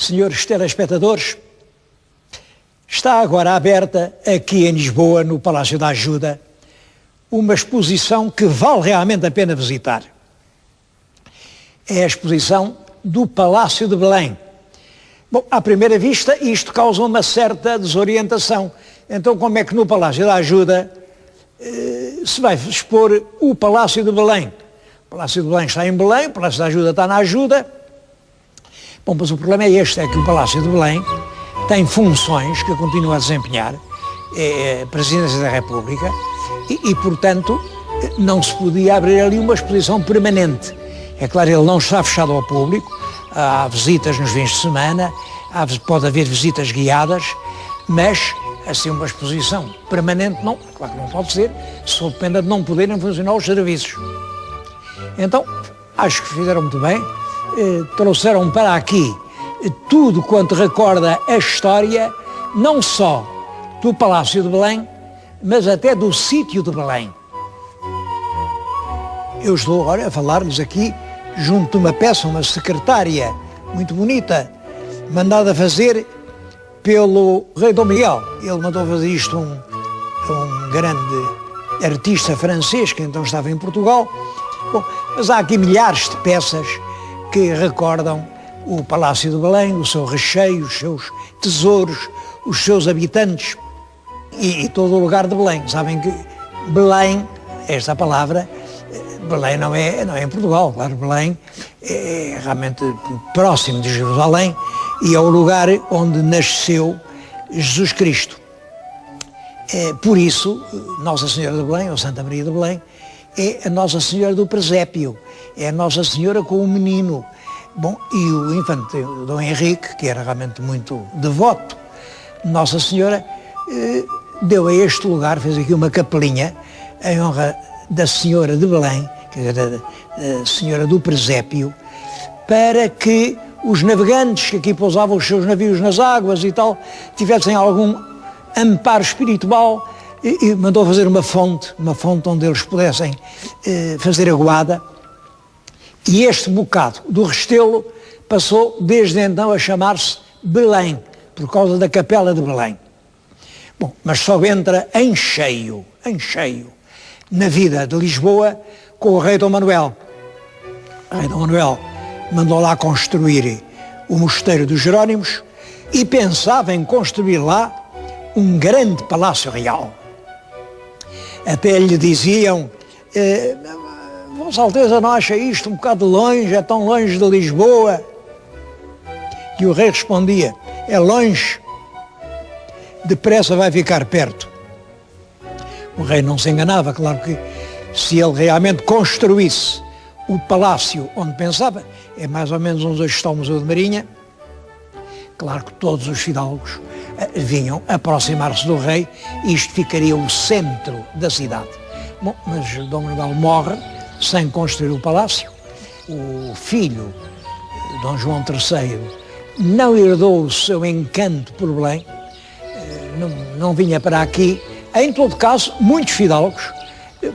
senhores telespectadores, está agora aberta aqui em Lisboa, no Palácio da Ajuda, uma exposição que vale realmente a pena visitar. É a exposição do Palácio de Belém. Bom, à primeira vista isto causa uma certa desorientação. Então como é que no Palácio da Ajuda se vai expor o Palácio de Belém? O Palácio de Belém está em Belém, o Palácio da Ajuda está na Ajuda. Bom, mas o problema é este, é que o Palácio de Belém tem funções que continua a desempenhar, é a Presidência da República, e portanto não se podia abrir ali uma exposição permanente. É claro, ele não está fechado ao público, há visitas nos fins de semana, pode haver visitas guiadas, mas assim uma exposição permanente não, claro que não pode ser, só depende de não poderem funcionar os serviços. Então, acho que fizeram muito bem, trouxeram para aqui tudo quanto recorda a história, não só do Palácio de Belém, mas até do sítio de Belém. Eu estou agora a falar-lhes aqui junto de uma peça, uma secretária muito bonita, mandada fazer pelo rei Dom Miguel. Ele mandou fazer isto a um grande artista francês que então estava em Portugal. Bom, mas há aqui milhares de peças que recordam o Palácio de Belém, o seu recheio, os seus tesouros, os seus habitantes e todo o lugar de Belém. Sabem que Belém, esta palavra, Belém não é em Portugal, claro, Belém é realmente próximo de Jerusalém e é o lugar onde nasceu Jesus Cristo. Por isso, Nossa Senhora de Belém, ou Santa Maria de Belém, é a Nossa Senhora do Presépio, é a Nossa Senhora com o menino. Bom, e o infante Dom Henrique, que era realmente muito devoto, Nossa Senhora deu a este lugar, fez aqui uma capelinha em honra da Senhora de Belém, quer dizer, da Senhora do Presépio, para que os navegantes que aqui pousavam os seus navios nas águas e tal, tivessem algum amparo espiritual, e mandou fazer uma fonte onde eles pudessem fazer aguada. E este bocado do Restelo passou desde então a chamar-se Belém, por causa da Capela de Belém. Bom, mas só entra em cheio, na vida de Lisboa com o rei Dom Manuel. O rei Dom Manuel mandou lá construir o Mosteiro dos Jerónimos e pensava em construir lá um grande palácio real. Até lhe diziam, Vossa Alteza não acha isto um bocado longe, é tão longe de Lisboa? E o rei respondia, é longe, depressa vai ficar perto. O rei não se enganava, claro que se ele realmente construísse o palácio onde pensava, é mais ou menos onde hoje está o Museu de Marinha, claro que todos os fidalgos vinham aproximar-se do rei e isto ficaria o centro da cidade. Bom, mas Dom Manuel morre sem construir o palácio. O filho, Dom João III, não herdou o seu encanto por Belém, não vinha para aqui. Em todo caso, muitos fidalgos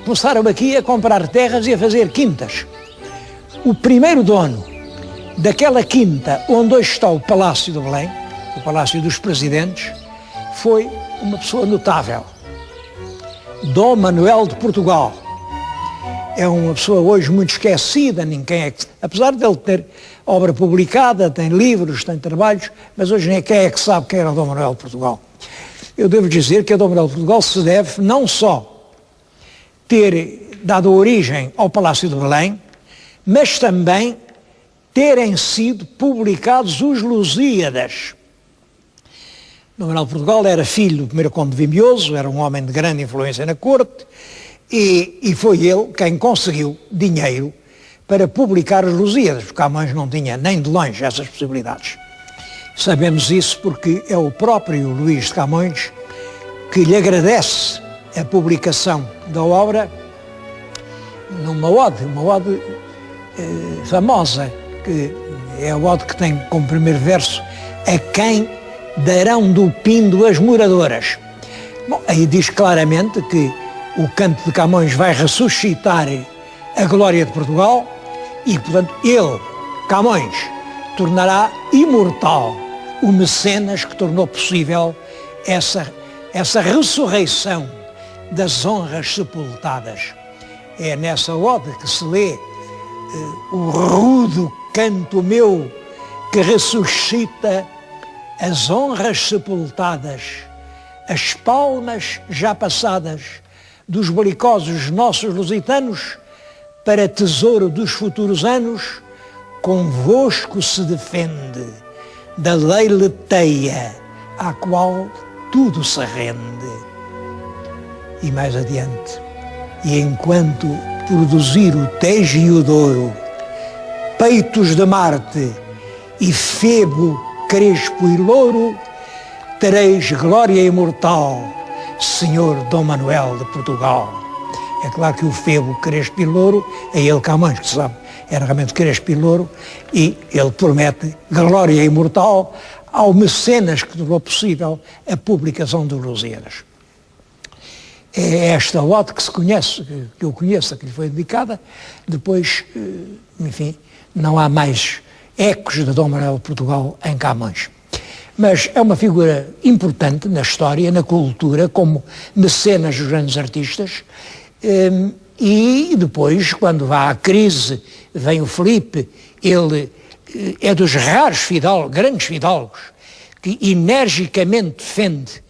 começaram aqui a comprar terras e a fazer quintas. O primeiro dono daquela quinta onde hoje está o Palácio de Belém, o Palácio dos Presidentes, foi uma pessoa notável, Dom Manuel de Portugal. É uma pessoa hoje muito esquecida, ninguém é que, apesar de ele ter obra publicada, tem livros, tem trabalhos, mas hoje nem quem é que sabe quem era o Dom Manuel de Portugal. Eu devo dizer que a Dom Manuel de Portugal se deve não só ter dado origem ao Palácio de Belém, mas também terem sido publicados os Lusíadas. Dom Manuel de Portugal era filho do primeiro conde de Vimioso, era um homem de grande influência na corte, e foi ele quem conseguiu dinheiro para publicar os Lusíadas, porque Camões não tinha nem de longe essas possibilidades. Sabemos isso porque é o próprio Luís de Camões que lhe agradece a publicação da obra numa ode famosa, que é a ode que tem como primeiro verso a quem darão do pindo as moradoras. Bom, aí diz claramente que o canto de Camões vai ressuscitar a glória de Portugal e, portanto, ele, Camões, tornará imortal o mecenas que tornou possível essa ressurreição das honras sepultadas. É nessa ode que se lê o rudo canto meu que ressuscita as honras sepultadas, as palmas já passadas dos belicosos nossos lusitanos, para tesouro dos futuros anos, convosco se defende da lei leteia à qual tudo se rende. E mais adiante, e enquanto produzir o Tejo e o Douro, peitos de Marte e Febo, Crespo e Louro, tereis glória imortal, Senhor Dom Manuel de Portugal. É claro que o Febo, Crespo e Louro, é ele Camões que sabe, era realmente Crespo e Louro, e ele promete glória imortal ao mecenas que tornou possível a publicação dos Lusíadas. É esta ode que se conhece, que eu conheço, que lhe foi dedicada. Depois, enfim, não há mais ecos de Dom Manuel de Portugal em Camões. Mas é uma figura importante na história, na cultura, como mecenas dos grandes artistas. E depois, quando vá à crise, vem o Filipe, ele é dos raros grandes fidalgos, que energicamente defende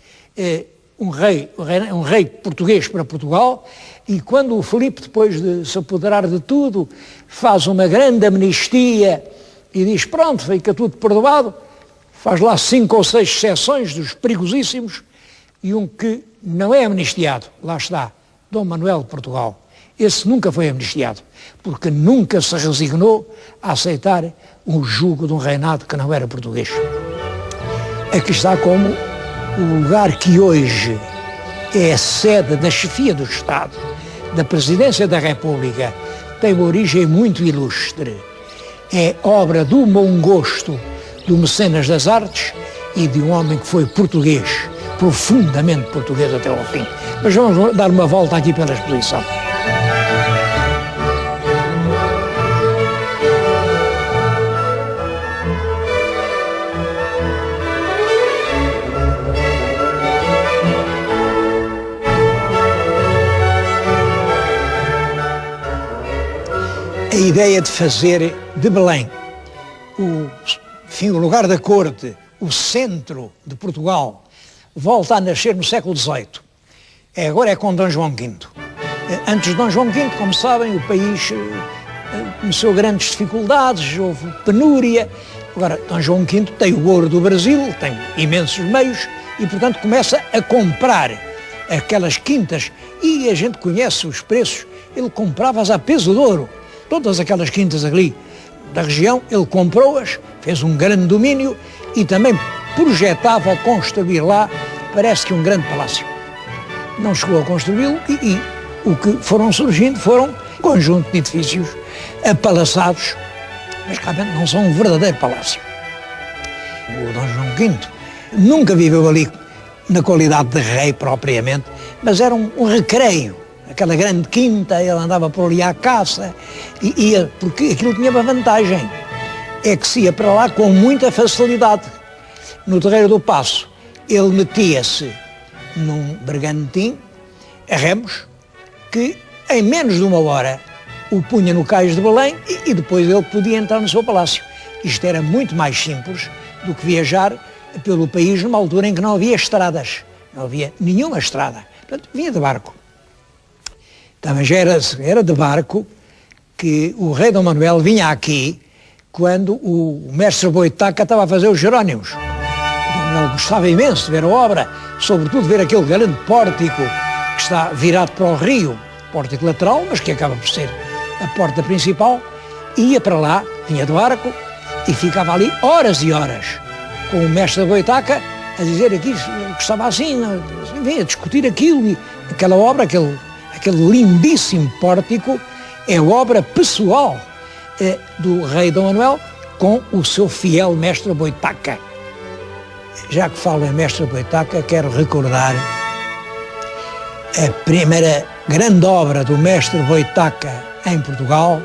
um rei português para Portugal, e quando o Filipe, depois de se apoderar de tudo, faz uma grande amnistia e diz, pronto, fica tudo perdoado, faz lá 5 ou 6 exceções dos perigosíssimos, e um que não é amnistiado, lá está, Dom Manuel de Portugal. Esse nunca foi amnistiado, porque nunca se resignou a aceitar o jugo de um reinado que não era português. Aqui está como o lugar que hoje é a sede da chefia do Estado, da Presidência da República, tem uma origem muito ilustre. É obra do bom gosto do mecenas das artes e de um homem que foi português, profundamente português até ao fim. Mas vamos dar uma volta aqui pela exposição. A ideia de fazer de Belém o lugar da corte, o centro de Portugal, volta a nascer no século XVIII. Agora é com Dom João V. Antes de Dom João V, como sabem, o país conheceu grandes dificuldades, houve penúria. Agora, Dom João V tem o ouro do Brasil, tem imensos meios e, portanto, começa a comprar aquelas quintas e a gente conhece os preços. Ele comprava-as a peso de ouro. Todas aquelas quintas ali da região, ele comprou-as, fez um grande domínio e também projetava construir lá, parece que um grande palácio. Não chegou a construí-lo e o que foram surgindo foram um conjunto de edifícios apalaçados, mas realmente não são um verdadeiro palácio. O Dom João V nunca viveu ali na qualidade de rei propriamente, mas era um recreio. Aquela grande quinta, ele andava por ali à caça, e ia, porque aquilo tinha uma vantagem, é que se ia para lá com muita facilidade. No Terreiro do Paço, ele metia-se num bergantim, a remos, que em menos de 1 hora o punha no cais de Belém e depois ele podia entrar no seu palácio. Isto era muito mais simples do que viajar pelo país numa altura em que não havia estradas, não havia nenhuma estrada, portanto vinha de barco. Também já era de barco que o rei Dom Manuel vinha aqui quando o mestre Boitaca estava a fazer os Jerónimos. O Dom Manuel gostava imenso de ver a obra, sobretudo ver aquele grande pórtico que está virado para o rio, pórtico lateral, mas que acaba por ser a porta principal, e ia para lá, vinha de barco e ficava ali horas e horas com o mestre Boitaca a dizer aqui que estava assim, vinha discutir aquilo, e aquela obra, aquele lindíssimo pórtico, é obra pessoal do rei Dom Manuel com o seu fiel mestre Boitaca. Já que falo em mestre Boitaca, quero recordar a primeira grande obra do mestre Boitaca em Portugal,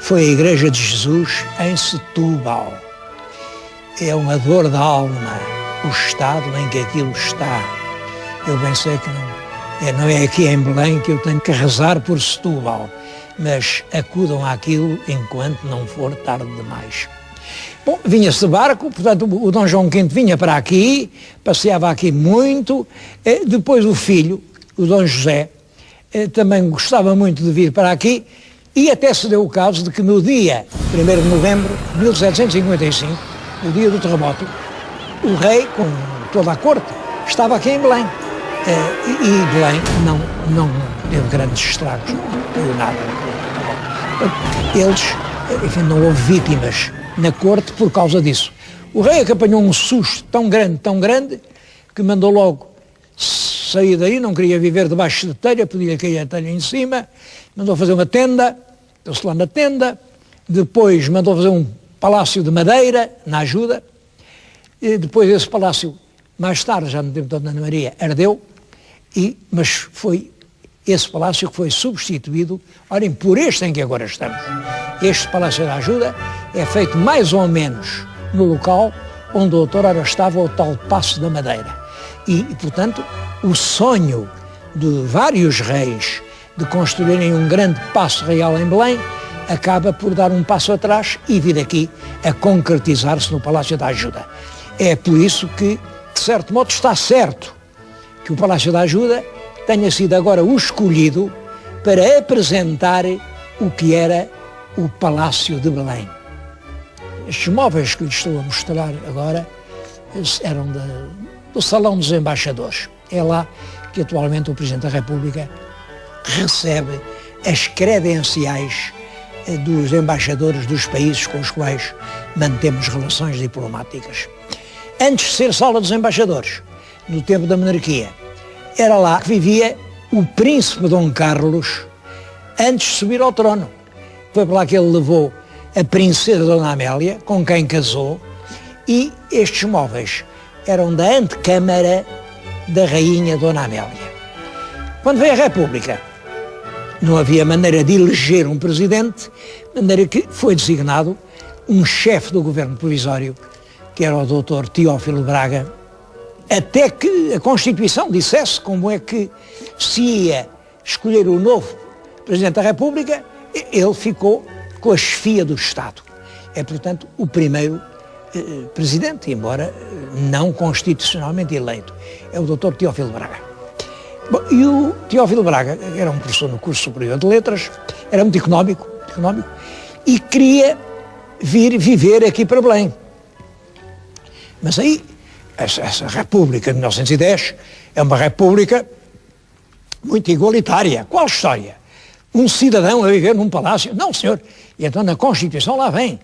foi a Igreja de Jesus em Setúbal. é uma dor da alma o estado em que aquilo está. Eu bem sei que não é aqui em Belém que eu tenho que rezar por Setúbal, mas acudam àquilo enquanto não for tarde demais. Bom, vinha-se de barco, portanto o Dom João V vinha para aqui, passeava aqui muito, depois o filho, o Dom José, também gostava muito de vir para aqui, e até se deu o caso de que no dia 1º de novembro de 1755, no dia do terremoto, o rei, com toda a corte, estava aqui em Belém. E Belém não teve grandes estragos, não teve nada. Eles, enfim, não houve vítimas na corte por causa disso. O rei é que apanhou um susto tão grande, que mandou logo sair daí, não queria viver debaixo de telha, podia cair a telha em cima, mandou fazer uma tenda, deu-se lá na tenda, depois mandou fazer um palácio de madeira, na ajuda, e depois esse palácio, mais tarde, já no tempo da Dona Maria, ardeu, mas foi esse palácio que foi substituído, olhem, por este em que agora estamos. Este Palácio da Ajuda é feito mais ou menos no local onde outrora estava o tal Paço da Madeira. E, portanto, o sonho de vários reis de construírem um grande paço real em Belém acaba por dar um passo atrás e vir aqui a concretizar-se no Palácio da Ajuda. É por isso que, de certo modo, está certo que o Palácio da Ajuda tenha sido agora o escolhido para apresentar o que era o Palácio de Belém. Estes móveis que lhes estou a mostrar agora eram do Salão dos Embaixadores. É lá que atualmente o Presidente da República recebe as credenciais dos embaixadores dos países com os quais mantemos relações diplomáticas. Antes de ser Sala dos Embaixadores, no tempo da monarquia, era lá que vivia o príncipe Dom Carlos antes de subir ao trono. Foi para lá que ele levou a princesa Dona Amélia, com quem casou, e estes móveis eram da antecâmara da rainha Dona Amélia. Quando veio a República, não havia maneira de eleger um presidente, de maneira que foi designado um chefe do governo provisório, que era o Dr. Teófilo Braga, até que a Constituição dissesse como é que se ia escolher o novo Presidente da República. Ele ficou com a chefia do Estado. É, portanto, o primeiro Presidente, embora não constitucionalmente eleito. É o Dr. Teófilo Braga. Bom, e o Teófilo Braga era um professor no curso superior de letras, era muito económico, e queria vir viver aqui para Belém. Mas aí, essa República de 1910 é uma República muito igualitária. Qual história? Um cidadão a viver num palácio? Não, senhor. E então na Constituição lá vem.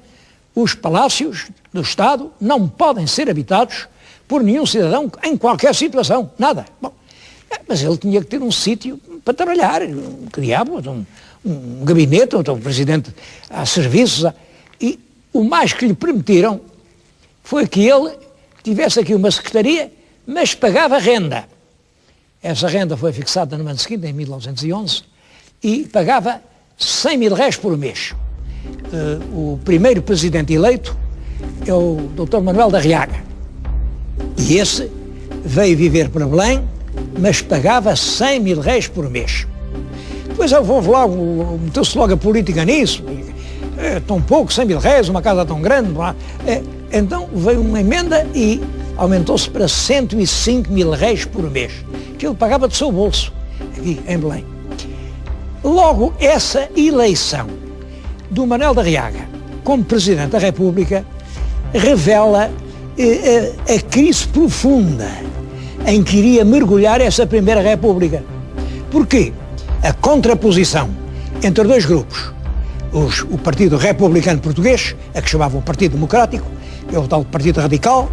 Os palácios do Estado não podem ser habitados por nenhum cidadão em qualquer situação. Nada. Bom, mas ele tinha que ter um sítio para trabalhar. Que diabo? Um gabinete, ou um presidente a serviços. E o mais que lhe permitiram foi que ele tivesse aqui uma secretaria, mas pagava renda. Essa renda foi fixada no ano seguinte, em 1911, e pagava 100 mil réis por mês. O primeiro presidente eleito é o Dr. Manuel da Riaga. E esse veio viver para Belém, mas pagava 100 mil réis por mês. Depois houve lá, meteu-se logo a política nisso. Tão pouco, 100 mil réis, uma casa tão grande. Então veio uma emenda e aumentou-se para 105 mil réis por mês, que ele pagava do seu bolso, aqui em Belém. Logo, essa eleição do Manuel da Riaga como Presidente da República revela a crise profunda em que iria mergulhar essa Primeira República. Porquê? A contraposição entre dois grupos, o Partido Republicano Português, a que chamavam o Partido Democrático, é o tal Partido Radical,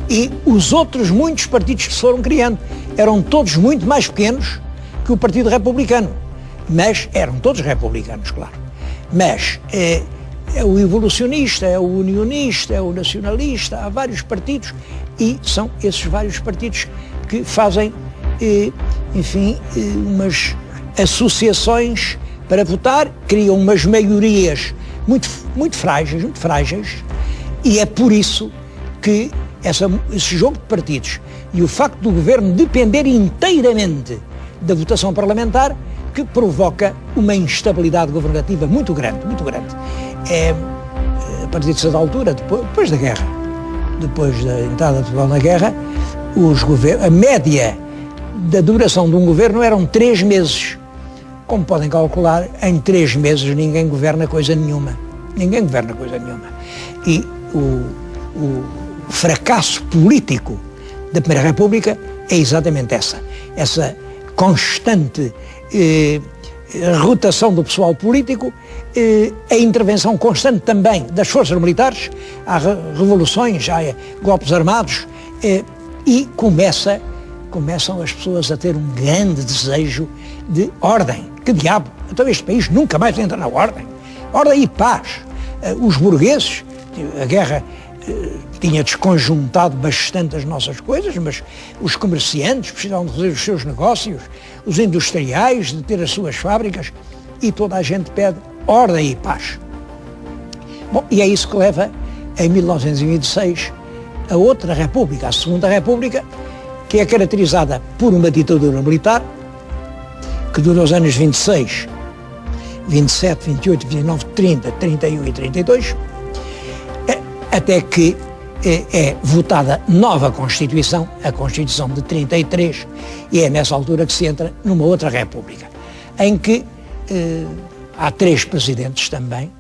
e os outros muitos partidos que se foram criando. Eram todos muito mais pequenos que o Partido Republicano, mas eram todos republicanos, claro. Mas é o evolucionista, é o unionista, é o nacionalista, há vários partidos, e são esses vários partidos que fazem, enfim, umas associações para votar, criam umas maiorias muito frágeis, e é por isso que esse jogo de partidos e o facto do governo depender inteiramente da votação parlamentar que provoca uma instabilidade governativa muito grande, muito grande. A partir de certa altura, depois da guerra, depois da entrada de Portugal na guerra, a média da duração de um governo eram 3 meses. Como podem calcular, em 3 meses ninguém governa coisa nenhuma. Ninguém governa coisa nenhuma. E o fracasso político da Primeira República é exatamente essa constante rotação do pessoal político, a intervenção constante também das forças militares, há revoluções, há golpes armados, e começam as pessoas a ter um grande desejo de ordem. Que diabo? Então este país nunca mais entra na ordem. Ordem e paz. Os burgueses, a guerra tinha desconjuntado bastante as nossas coisas, mas os comerciantes precisavam de fazer os seus negócios, os industriais de ter as suas fábricas, e toda a gente pede ordem e paz. Bom, e é isso que leva, em 1926, a outra República, a Segunda República, que é caracterizada por uma ditadura militar, que dura os anos 26, 27, 28, 29, 30, 31 e 32, até que é votada nova Constituição, a Constituição de 33, e é nessa altura que se entra numa outra República, em que há 3 presidentes também,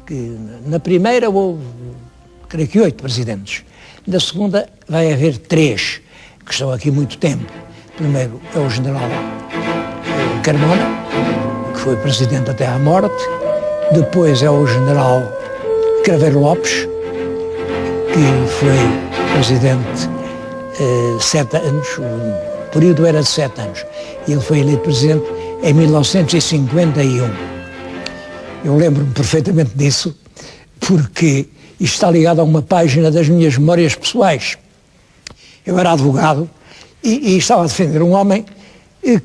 que na primeira houve, creio que 8 presidentes, na segunda vai haver 3, que estão aqui muito tempo. Primeiro é o general Carmona, que foi presidente até à morte, depois é o general Craveiro Lopes, que foi presidente 7 anos, o período era de 7 anos, e ele foi eleito presidente em 1951. Eu lembro-me perfeitamente disso, porque isto está ligado a uma página das minhas memórias pessoais. Eu era advogado e estava a defender um homem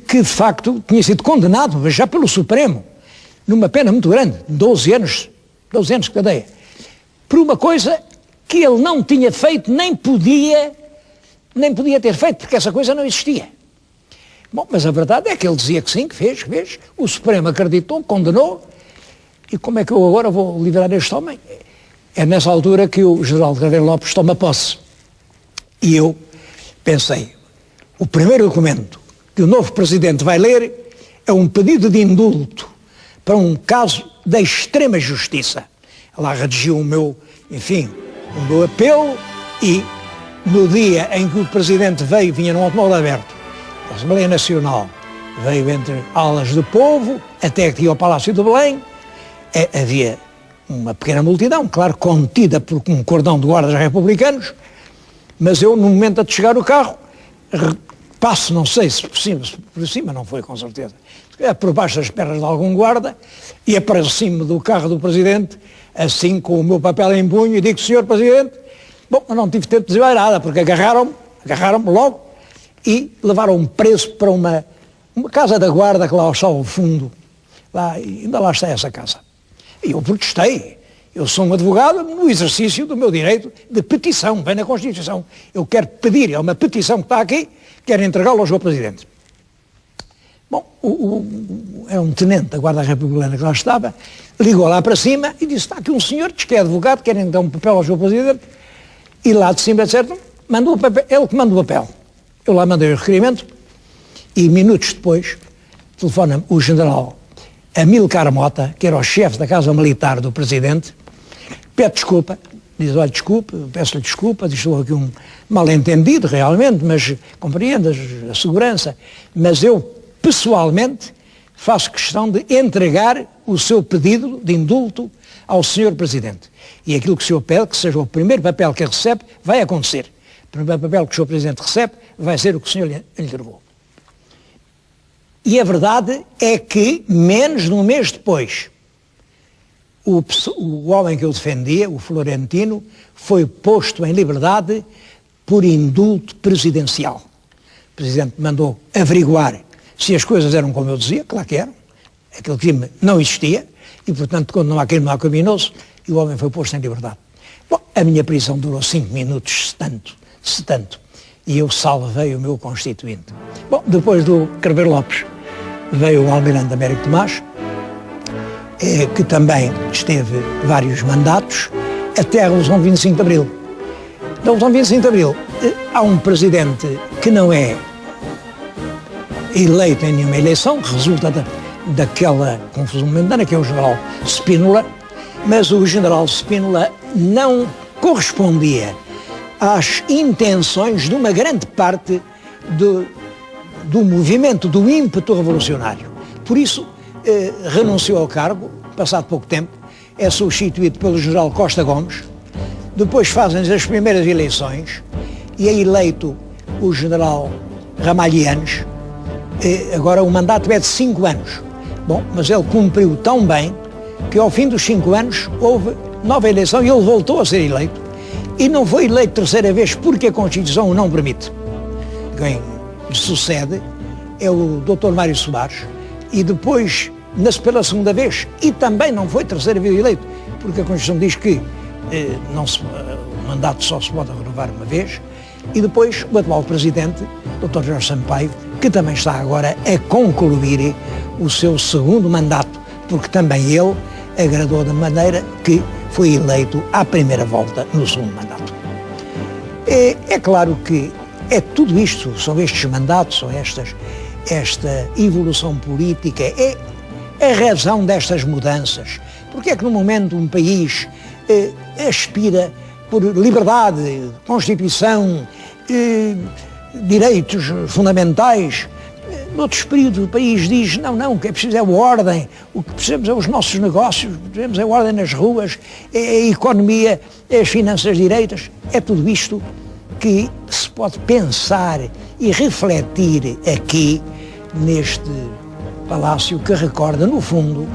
que, de facto, tinha sido condenado, mas já pelo Supremo, numa pena muito grande, 12 anos de cadeia, por uma coisa que ele não tinha feito, nem podia ter feito, porque essa coisa não existia. Bom, mas a verdade é que ele dizia que sim, que fez, o Supremo acreditou, condenou, e como é que eu agora vou livrar este homem? É nessa altura que o general Craveiro Lopes toma posse. E eu pensei, o primeiro documento que o novo presidente vai ler é um pedido de indulto para um caso da extrema justiça. Lá redigiu o meu apelo, e no dia em que o presidente vinha num automóvel aberto, a Assembleia Nacional veio entre alas do povo, até que ia ao Palácio de Belém, havia uma pequena multidão, claro, contida por um cordão de guardas republicanos, mas eu, no momento de chegar o carro, passo, não sei se por cima não foi com certeza, por baixo das pernas de algum guarda, e aproximo do carro do presidente, assim com o meu papel em punho, e digo, senhor presidente, bom, eu não tive tempo de dizer nada, porque agarraram-me logo, e levaram-me preso para uma casa da guarda que lá está ao fundo, ainda lá está essa casa. E eu protestei. Eu sou um advogado no exercício do meu direito de petição, vem na Constituição. Eu quero pedir, é uma petição que está aqui, quero entregá-lo ao Sr. Presidente. Bom, era um tenente da Guarda Republicana que lá estava, ligou lá para cima e disse, está aqui um senhor, diz que é advogado, quer dar um papel ao Sr. Presidente, e lá de cima, certo, mandou o papel, ele que manda o papel. Eu lá mandei o requerimento, e minutos depois, telefona-me o general Amílcar Mota, que era o chefe da Casa Militar do Presidente, pede desculpa, diz, olha, desculpe, peço-lhe desculpa, estou aqui um mal-entendido realmente, mas compreendo a segurança, mas eu, pessoalmente, faço questão de entregar o seu pedido de indulto ao Sr. Presidente. E aquilo que o senhor pede, que seja o primeiro papel que ele recebe, vai acontecer. O primeiro papel que o Sr. Presidente recebe vai ser o que o senhor lhe entregou. E a verdade é que, menos de um mês depois, o homem que eu defendia, o Florentino, foi posto em liberdade por indulto presidencial. O Presidente mandou averiguar se as coisas eram como eu dizia, claro que eram, aquele crime não existia, e portanto, quando não há crime, não há criminoso, e o homem foi posto em liberdade. Bom, a minha prisão durou 5 minutos, se tanto, e eu salvei o meu constituinte. Bom, depois do Carveiro Lopes veio o almirante Américo Tomás, que também esteve vários mandatos, até a Revolução de 25 de Abril. Da Revolução de 25 de Abril há um presidente que não é eleito em nenhuma eleição, que resulta daquela confusão momentânea, que é o general Spínola, mas o general Spínola não correspondia às intenções de uma grande parte do movimento, do ímpeto revolucionário. Por isso, renunciou ao cargo, passado pouco tempo, é substituído pelo general Costa Gomes, depois fazem-se as primeiras eleições e é eleito o general Ramalhianes. Agora o mandato é de 5 anos. Bom, mas ele cumpriu tão bem que ao fim dos 5 anos houve nova eleição e ele voltou a ser eleito. E não foi eleito terceira vez porque a Constituição o não permite. Quem lhe sucede é o Dr. Mário Soares e depois, pela segunda vez, e também não foi terceira vez eleito, porque a Constituição diz que o mandato só se pode renovar uma vez, e depois o atual presidente, Dr. Jorge Sampaio, que também está agora a concluir o seu segundo mandato, porque também ele agradou da maneira que foi eleito à primeira volta no segundo mandato. É claro que é tudo isto, são estes mandatos, são esta evolução política, é a razão destas mudanças. Porque é que no momento um país aspira por liberdade, Constituição, direitos fundamentais, noutros períodos o país diz, não, o que é preciso é a ordem, o que precisamos é os nossos negócios, precisamos é a ordem nas ruas, é a economia, é as finanças direitas, é tudo isto que se pode pensar e refletir aqui neste palácio que recorda, no fundo,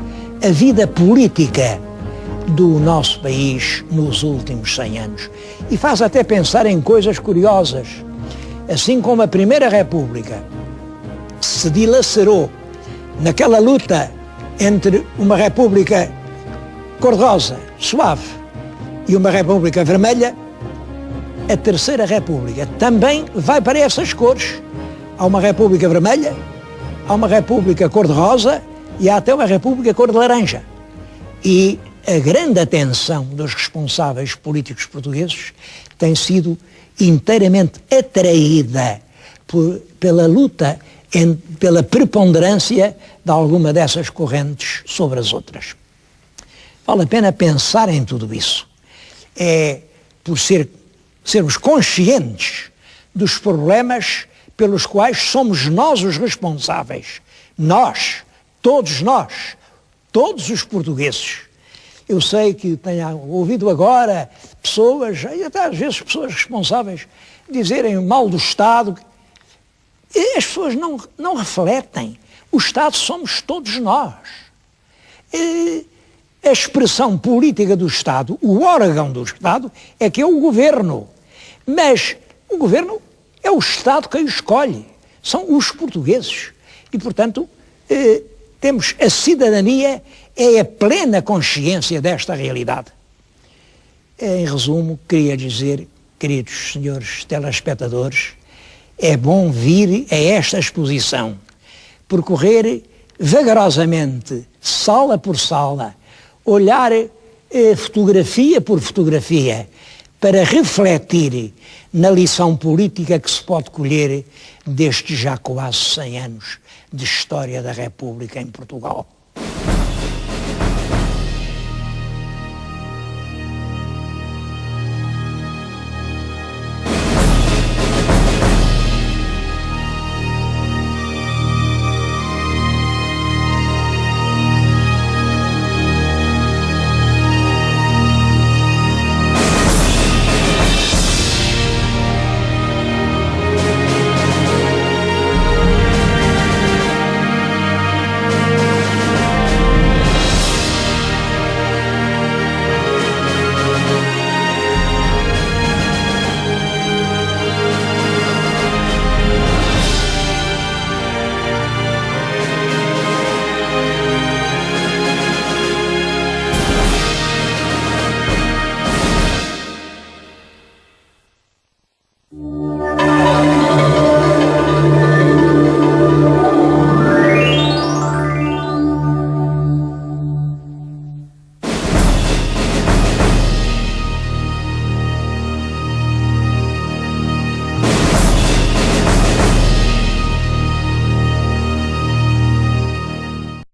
a vida política do nosso país nos últimos 100 anos. E faz até pensar em coisas curiosas. Assim como a Primeira República se dilacerou naquela luta entre uma República cor-de-rosa, suave, e uma República vermelha, a Terceira República também vai para essas cores. Há uma República vermelha, há uma República cor-de-rosa e há até uma República cor-de-laranja. E a grande atenção dos responsáveis políticos portugueses tem sido inteiramente atraída pela luta, pela preponderância de alguma dessas correntes sobre as outras. Vale a pena pensar em tudo isso. É por sermos conscientes dos problemas pelos quais somos nós os responsáveis. Nós, todos os portugueses. Eu sei que tenho ouvido agora pessoas, e até às vezes pessoas responsáveis, dizerem mal do Estado. E as pessoas não refletem. O Estado somos todos nós. A expressão política do Estado, o órgão do Estado, é que é o Governo. Mas o Governo é o Estado quem o escolhe. São os portugueses. E, portanto, temos a cidadania, é a plena consciência desta realidade. Em resumo, queria dizer, queridos senhores telespectadores, é bom vir a esta exposição, percorrer vagarosamente, sala por sala, olhar fotografia por fotografia, para refletir na lição política que se pode colher destes já quase 100 anos de história da República em Portugal.